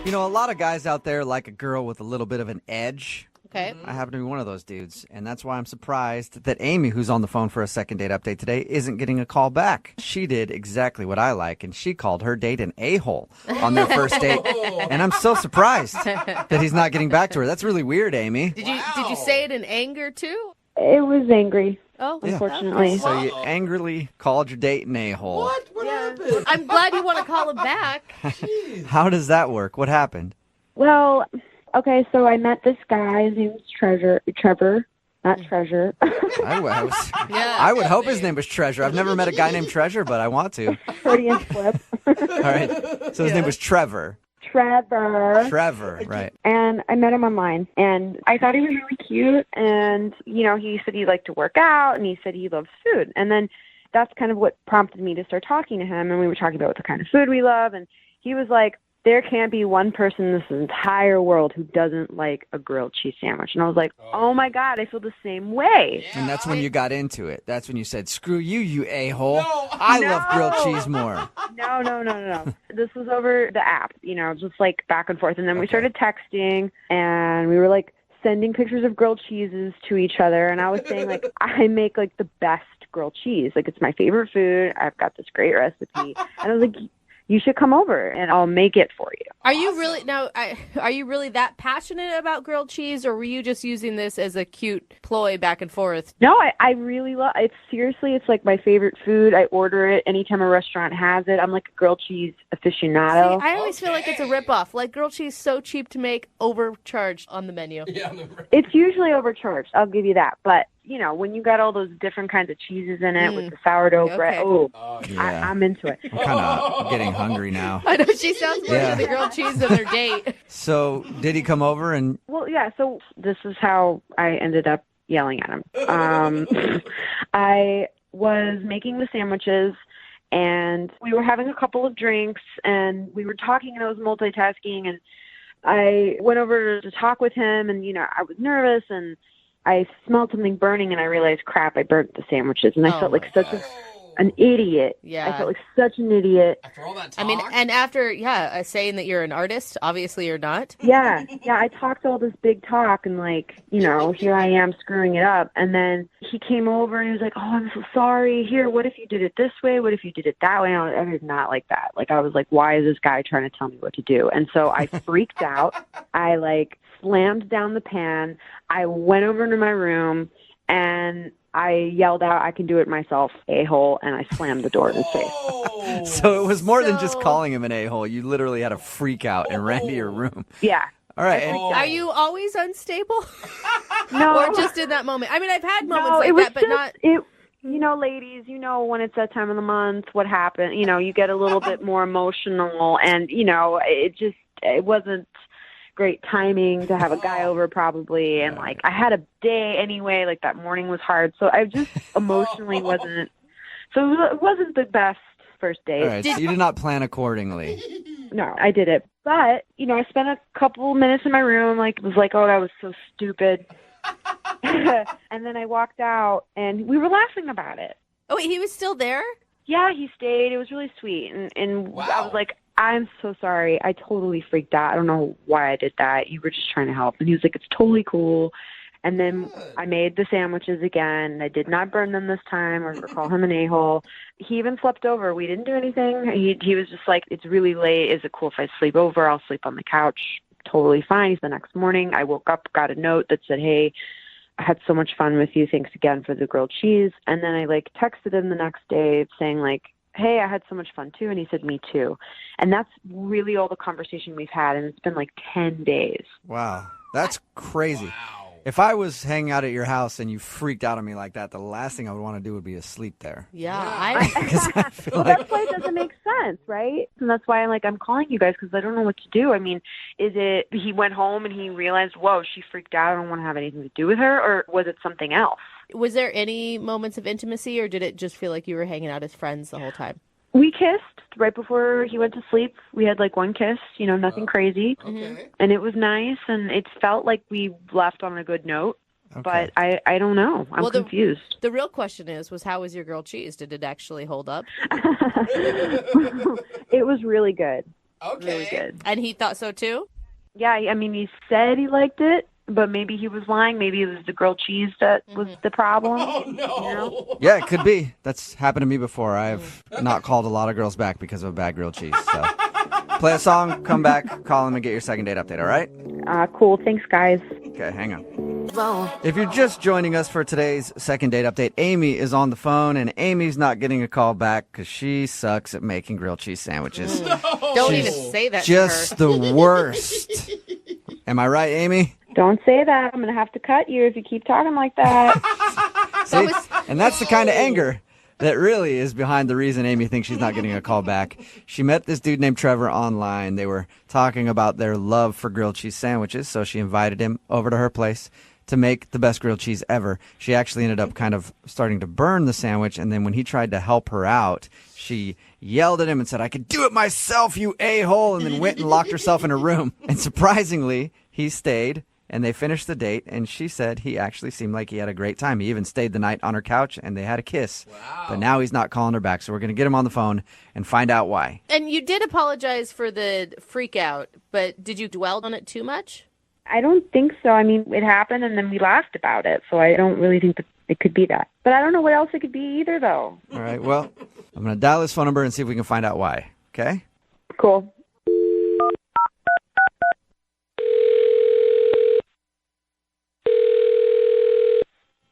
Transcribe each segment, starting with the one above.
You know, a lot of guys out there like a girl with a little bit of an edge. Okay. I happen to be one of those dudes, and that's why I'm surprised that Amy, who's on the phone for a second date update today, isn't getting a call back. She did exactly what I like, and she called her date an a-hole on their first date, and I'm so surprised that he's not getting back to her. That's really weird, Amy. Did you say it in anger too? It was angry, Oh, unfortunately. So you angrily called your date an a-hole. What happened? I'm glad you want to call him back. How does that work? What happened? Well, okay, so I met this guy. His name's Trevor, not Treasure. I would hope his name was Treasure. I've never met a guy named Treasure, but I want to. Freudian slip. All right. So his name was Trevor. Trevor, right. And I met him online, and I thought he was really cute. And, you know, he said he liked to work out, and he said he loves food. And then that's kind of what prompted me to start talking to him, and we were talking about what the kind of food we love. And he was like, there can't be one person in this entire world who doesn't like a grilled cheese sandwich. And I was like, oh my God, I feel the same way. And that's when you got into it. That's when you said, screw you, you a-hole. I love grilled cheese more. No. This was over the app, you know, just like back and forth. And then we started texting, and we were like sending pictures of grilled cheeses to each other. And I was saying, like, I make like the best grilled cheese. Like, it's my favorite food. I've got this great recipe. And I was like, you should come over and I'll make it for you. Are you really are you really that passionate about grilled cheese, or were you just using this as a cute ploy back and forth? No, I really love it. Seriously, it's like my favorite food. I order it anytime a restaurant has it. I'm like a grilled cheese aficionado. See, I always feel like it's a ripoff. Like, grilled cheese so cheap to make, overcharged on the menu. It's usually overcharged. I'll give you that. But, you know, when you got all those different kinds of cheeses in it with the sourdough bread, I'm into it. I'm kind of getting hungry now. I know, she sounds more into the grilled cheese than their date. So did he come over and... Well, yeah, so this is how I ended up yelling at him. I was making the sandwiches, and we were having a couple of drinks, and we were talking, and I was multitasking, and I went over to talk with him, and, you know, I was nervous, and I smelled something burning, and I realized, crap, I burnt the sandwiches, and I felt like such an idiot. Yeah. I felt like such an idiot. After all that talk? I mean, and after, saying that you're an artist, obviously you're not. Yeah, I talked all this big talk, and, like, you know, here I am screwing it up. And then he came over, and he was like, oh, I'm so sorry. Here, what if you did it this way? What if you did it that way? And I was not like that. Like, I was like, why is this guy trying to tell me what to do? And so I freaked out. I, like, slammed down the pan. I went over into my room, and I yelled out, I can do it myself, a-hole, and I slammed the door in his face. So it was more than just calling him an a-hole. You literally had a freak out and ran to your room. Yeah. All right. And Are you always unstable? No. Or just in that moment? I mean, I've had moments No, like it was that, but just, not... You know, ladies, you know when it's that time of the month, what happened. You know, you get a little bit more emotional, and, you know, it wasn't great timing to have a guy over probably, and, like, I had a day anyway, like, that morning was hard, so I just emotionally wasn't, so it wasn't the best first date. all right, so you did not plan accordingly. No, I did it. But, you know, I spent a couple minutes in my room, like, was like, oh, that was so stupid. And then I walked out, and we were laughing about it. Oh, wait, he was still there? Yeah, he stayed. It was really sweet. And I was like, I'm so sorry. I totally freaked out. I don't know why I did that. You were just trying to help. And he was like, it's totally cool. And then I made the sandwiches again. I did not burn them this time or call him an a-hole. He even slept over. We didn't do anything. He was just like, it's really late. Is it cool if I sleep over? I'll sleep on the couch. Totally fine. The next morning, I woke up, got a note that said, hey, I had so much fun with you. Thanks again for the grilled cheese. And then I, like, texted him the next day saying, like, hey, I had so much fun too. And he said, me too. And that's really all the conversation we've had. And it's been like 10 days. Wow. That's crazy. Wow. If I was hanging out at your house and you freaked out on me like that, the last thing I would want to do would be to sleep there. Yeah. Because I feel Well, like... that's why it doesn't make sense, right? And that's why I'm calling you guys, because I don't know what to do. I mean, is it he went home and he realized, whoa, she freaked out, I don't want to have anything to do with her, or was it something else? Was there any moments of intimacy, or did it just feel like you were hanging out as friends the whole time? We kissed right before he went to sleep. We had like one kiss, you know, nothing crazy. Okay. And it was nice, and it felt like we left on a good note. Okay. But I don't know. I'm confused. The real question was how was your grilled cheese? Did it actually hold up? It was really good. Okay. Really good. And he thought so too? Yeah, I mean, he said he liked it, but maybe he was lying. Maybe it was the grilled cheese that was the problem. Oh, no. You know? Yeah, it could be. That's happened to me before. I've not called a lot of girls back because of a bad grilled cheese. So play a song, come back, call them, and get your second date update, all right? Cool. Thanks, guys. Okay, hang on. If you're just joining us for today's second date update, Amy is on the phone, and Amy's not getting a call back because she sucks at making grilled cheese sandwiches. Don't even say that Just to her. the worst. Am I right, Amy? Don't say that. I'm going to have to cut you if you keep talking like that. See? And that's the kind of anger that really is behind the reason Amy thinks she's not getting a call back. She met this dude named Trevor online. They were talking about their love for grilled cheese sandwiches, so she invited him over to her place to make the best grilled cheese ever. She actually ended up kind of starting to burn the sandwich, and then when he tried to help her out, she yelled at him and said, "I could do it myself, you a-hole," and then went and locked herself in a room. And surprisingly, he stayed, and they finished the date, and she said he actually seemed like he had a great time. He even stayed the night on her couch, and they had a kiss. Wow. But now he's not calling her back, so we're going to get him on the phone and find out why. And you did apologize for the freak out, but did you dwell on it too much? I don't think so. I mean, it happened, and then we laughed about it, so I don't really think that it could be that. But I don't know what else it could be either, though. All right, well, I'm going to dial his phone number and see if we can find out why, okay? Cool.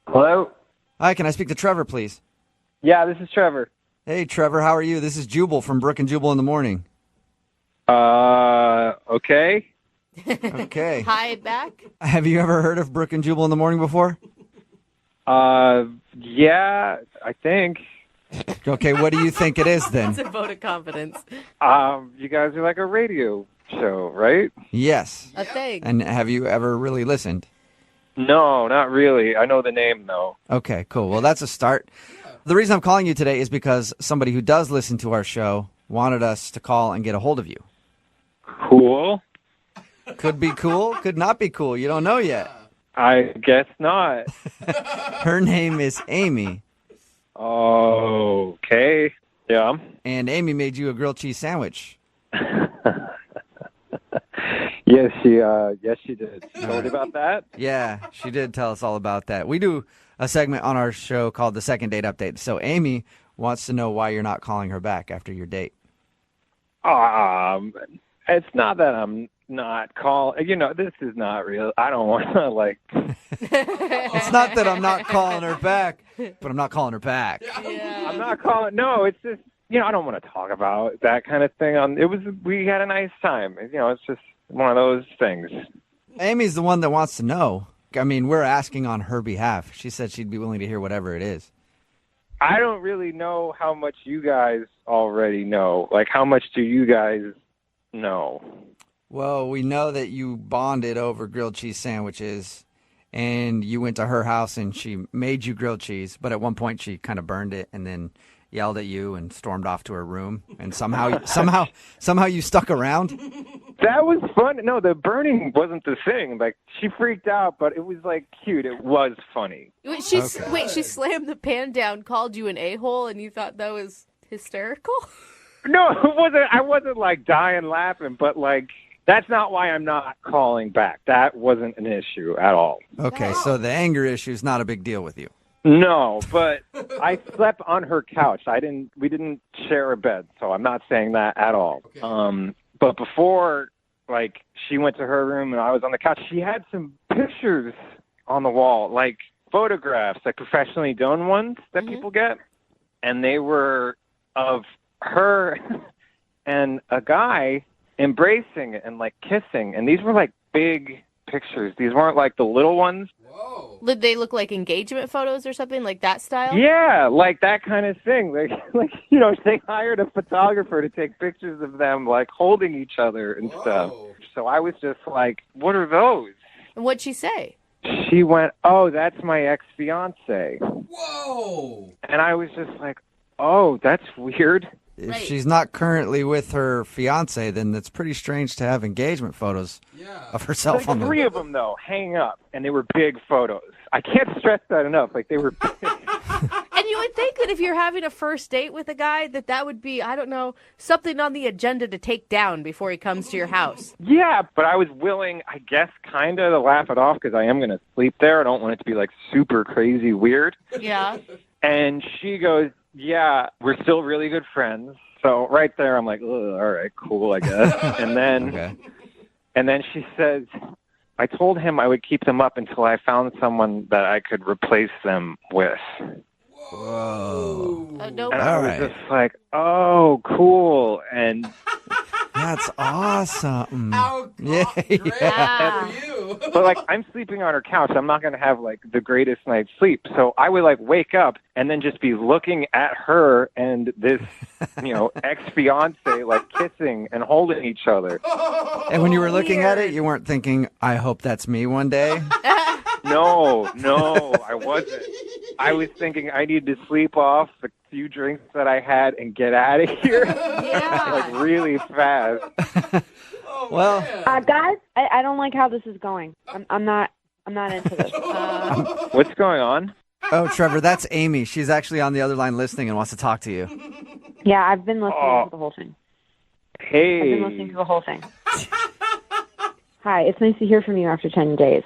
Hello? Hi, can I speak to Trevor, please? Yeah, this is Trevor. Hey, Trevor, how are you? This is Jubal from Brook and Jubal in the Morning. Okay. Okay. Hi, back? Have you ever heard of Brook and Jubal in the Morning before? Yeah, I think. Okay, what do you think it is then? It's a vote of confidence. You guys are like a radio show, right? Yes. A thing. And have you ever really listened? No, not really. I know the name, though. Okay, cool. Well, that's a start. The reason I'm calling you today is because somebody who does listen to our show wanted us to call and get a hold of you. Cool. Could be cool, could not be cool. You don't know yet. I guess not. Her name is Amy, Okay. Yeah. and Amy made you a grilled cheese sandwich. Yes, she did. You told you about that? Yeah, she did tell us all about that. We do a segment on our show called the Second Date Update. So Amy wants to know why you're not calling her back after your date. It's not that I'm not calling. This is not real. I don't want to, like... It's not that I'm not calling her back, but I'm not calling her back. I'm not calling. No, it's just, I don't want to talk about that kind of thing. We had a nice time. It's just one of those things. Amy's the one that wants to know. I mean, we're asking on her behalf. She said she'd be willing to hear whatever it is. I don't really know how much you guys already know. Like, how much do you guys know? Well, we know that you bonded over grilled cheese sandwiches, and you went to her house and she made you grilled cheese, but at one point she kind of burned it and then yelled at you and stormed off to her room, and somehow you stuck around. That was fun. No, the burning wasn't the thing. Like, she freaked out, but it was, like, cute. It was funny. Wait, she slammed the pan down, called you an a-hole, and you thought that was hysterical? No, it wasn't. I wasn't, like, dying laughing, but, like, that's not why I'm not calling back. That wasn't an issue at all. Okay, so the anger issue is not a big deal with you. No, but I slept on her couch. We didn't share a bed, so I'm not saying that at all. Okay. But before, like, she went to her room and I was on the couch, she had some pictures on the wall, like photographs, like professionally done ones that people get. And they were of her and a guy embracing and, like, kissing. And these were, like, big pictures. These weren't, like, the little ones. Whoa. Did they look like engagement photos or something, like that style? Yeah, like that kind of thing. Like they hired a photographer to take pictures of them, like, holding each other and stuff. Whoa. So I was just like, what are those? And what'd she say? She went, oh, that's my ex-fiance. Whoa. And I was just like, oh, that's weird. If Right. she's not currently with her fiance, then it's pretty strange to have engagement photos Yeah. of herself Like on the... 3 of them, though, hanging up, and they were big photos. I can't stress that enough. Like, they were big. And you would think that if you're having a first date with a guy, that would be, I don't know, something on the agenda to take down before he comes to your house. Yeah, but I was willing, I guess, kind of to laugh it off because I am going to sleep there. I don't want it to be like super crazy weird. Yeah. And she goes, yeah, we're still really good friends. So right there, I'm like, all right, cool, I guess. And then, Okay. and then she says, I told him I would keep them up until I found someone that I could replace them with. Whoa. No. And I All was right. just like, oh, cool. And That's awesome. How Yeah, great yeah. for you. but like I'm sleeping on her couch. I'm not going to have like the greatest night's sleep. So I would like wake up and then just be looking at her and this, ex-fiance like kissing and holding each other. And when you were looking at it, Weird. you weren't thinking, I hope that's me one day. No, I wasn't. I was thinking I need to sleep off the few drinks that I had and get out of here Yeah. like really fast. Oh, Well- man. Guys, I don't like how this is going. I'm not into this. What's going on? Oh, Trevor, that's Amy. She's actually on the other line listening and wants to talk to you. Yeah, I've been listening Oh. to the whole thing. I've Hey. been listening to the whole thing. Hi, it's nice to hear from you after 10 days.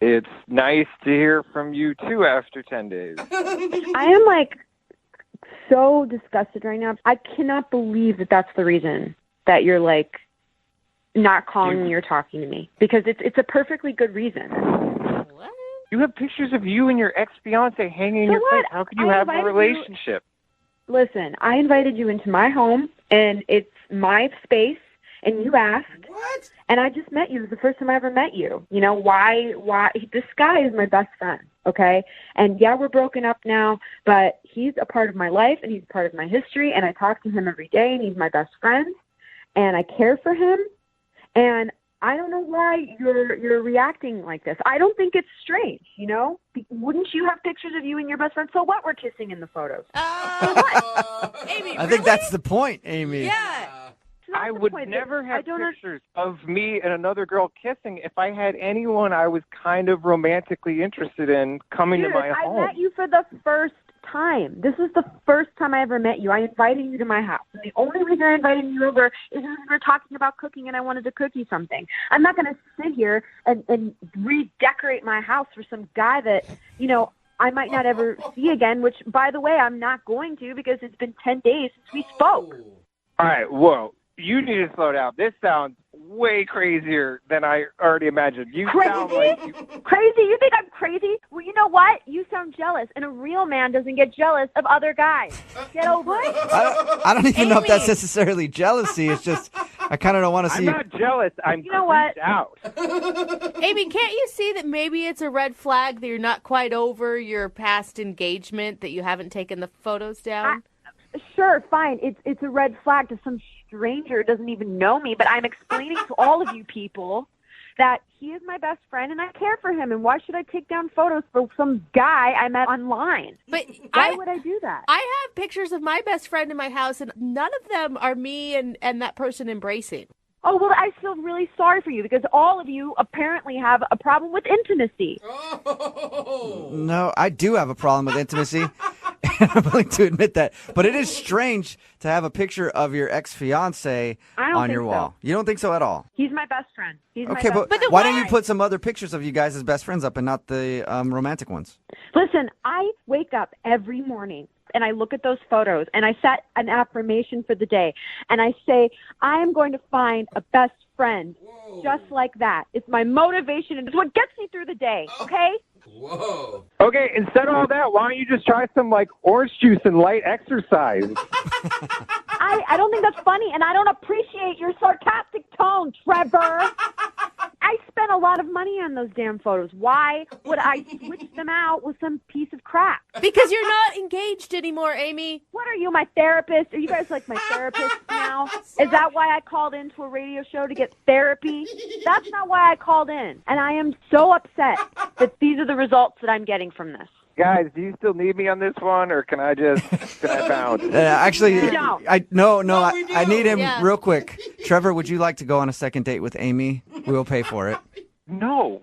It's nice to hear from you too after 10 days. I am like so disgusted right now. I cannot believe that that's the reason that you're like not calling me or talking to me, because it's a perfectly good reason. What? You have pictures of you and your ex-fiance hanging in So your what? place. How could you I have a invited you- relationship? Listen, I invited you into my home, and it's my space, and you asked, What? and I just met you. It was the first time I ever met you. You know, why, this guy is my best friend, okay? And yeah, we're broken up now, but he's a part of my life, and he's a part of my history, and I talk to him every day, and he's my best friend, and I care for him, and I don't know why you're reacting like this. I don't think it's strange, you know? Wouldn't you have pictures of you and your best friend? So what? We're kissing in the photos. Amy, I think that's the point, Amy. Yeah. It's not I the would point. never I have don't pictures of me and another girl kissing if I had anyone I was kind of romantically interested in coming Dude, to my I home. met you for the first time. This is the first time I ever met you. I invited you to my house. And the only reason I invited you over is because we were talking about cooking and I wanted to cook you something. I'm not going to sit here and redecorate my house for some guy that, you know, I might not ever see again, which, by the way, I'm not going to because it's been 10 days since we spoke. All right, whoa. You need to slow down. This sounds way crazier than I already imagined. You sound Crazy? like you... Crazy? You think I'm crazy? Well, you know what? You sound jealous, and a real man doesn't get jealous of other guys. Get over it. I don't even know if that's Amy. necessarily jealousy. It's just, I kind of don't want to I'm see. not jealous. I'm You know what? creeped out. Amy, can't you see that maybe it's a red flag that you're not quite over your past engagement, that you haven't taken the photos down? Sure, fine. It's a red flag to some stranger who doesn't even know me, but I'm explaining to all of you people that he is my best friend and I care for him, and why should I take down photos for some guy I met online? But Why would I do that? I have pictures of my best friend in my house, and none of them are me and that person embracing. Oh, well, I feel really sorry for you because all of you apparently have a problem with intimacy. Oh. No, I do have a problem with intimacy. I'm willing to admit that. But it is strange to have a picture of your ex-fiance I don't on think your so. wall. You don't think so at all? He's my best friend. He's Okay, my but best friend. why don't you put some other pictures of you guys as best friends up and not the romantic ones? Listen, I wake up every morning and I look at those photos and I set an affirmation for the day and I say, I am going to find a best friend just like that. It's my motivation and it's what gets me through the day, okay? Whoa. Okay, instead of all that, why don't you just try some, like, orange juice and light exercise? I don't think that's funny and I don't appreciate your sarcastic tone, Trevor. I spent a lot of money on those damn photos. Why would I switch them out with some piece of crap? Because you're not engaged anymore, Amy. What are you, my therapist? Are you guys like my therapist now? Is that why I called into a radio show to get therapy? That's not why I called in. And I am so upset that these are the results that I'm getting from this. Guys, do you still need me on this one, or can I bounce? Actually, No. No, we do. I need him Yeah. real quick. Trevor, would you like to go on a second date with Amy? We will pay for it. No.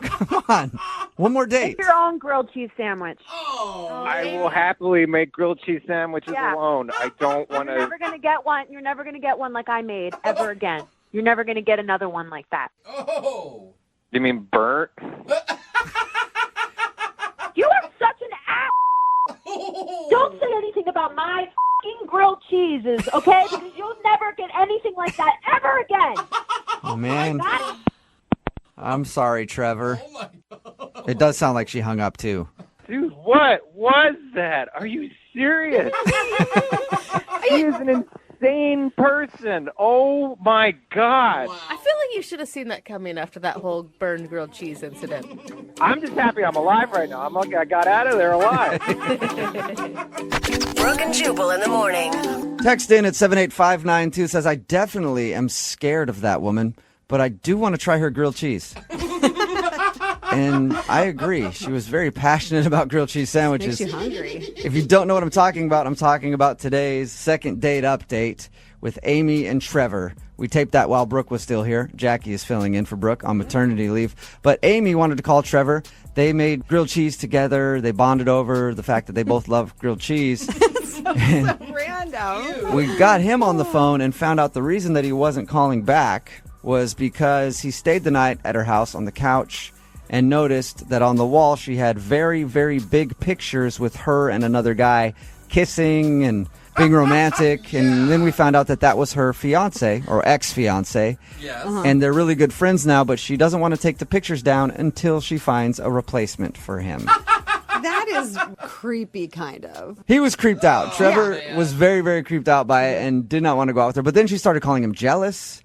Come on. One more date. Make your own grilled cheese sandwich. Oh. I will happily make grilled cheese sandwiches Yeah. alone. I don't want You're to. never gonna get one. You're never gonna get one like I made ever again. You're never gonna get another one like that. Oh. You mean burnt? You are such an ass. Don't say anything about my fucking grilled cheeses, okay? Because you'll never get anything like that ever again. Oh, man. I'm sorry, Trevor. Oh my God. It does sound like she hung up, too. Dude, what was that? Are you serious? He is an insane person. Oh my God. I feel like you should have seen that coming after that whole burned grilled cheese incident. I'm just happy I'm alive right now. I'm lucky I got out of there alive. Brooke and Jubal in the morning. Text in at 78592 says, I definitely am scared of that woman, but I do want to try her grilled cheese. And I agree. She was very passionate about grilled cheese sandwiches. Makes you hungry. If you don't know what I'm talking about today's second date update with Amy and Trevor. We taped that while Brooke was still here. Jackie is filling in for Brooke on maternity leave. But Amy wanted to call Trevor. They made grilled cheese together. They bonded over the fact that they both love grilled cheese. Random. We got him on the phone and found out the reason that he wasn't calling back was because he stayed the night at her house on the couch and noticed that on the wall she had very, very big pictures with her and another guy kissing and being romantic. And then we found out that that was her fiance or ex-fiance. Yes. And they're really good friends now, but she doesn't want to take the pictures down until she finds a replacement for him. That is creepy, kind of. He was creeped out. Trevor Yeah. was very, very creeped out by it and did not want to go out with her. But then she started calling him jealous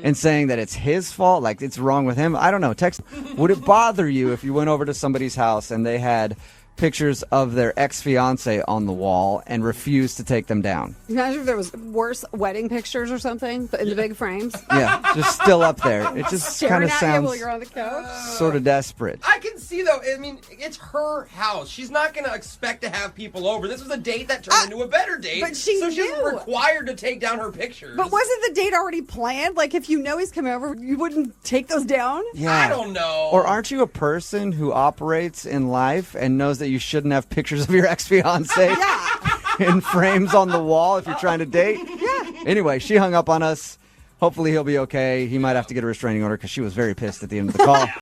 and saying that it's his fault, like it's wrong with him. I don't know. Text, would it bother you if you went over to somebody's house and they had pictures of their ex-fiance on the wall and refused to take them down? Imagine if there was worse wedding pictures or something in the big frames. Yeah, just still up there. It just kind Staring of at you while sounds you're on the couch. sort of desperate. I can see, though, I mean, it's her house. She's not going to expect to have people over. This was a date that turned into a better date. but she so she's knew. required to take down her pictures. But wasn't the date already planned? Like, if you know he's coming over, you wouldn't take those down? Yeah. I don't know. Or aren't you a person who operates in life and knows that you shouldn't have pictures of your ex-fiance in frames on the wall if you're trying to date? Yeah. Anyway, she hung up on us. Hopefully he'll be okay. He might have to get a restraining order because she was very pissed at the end of the call.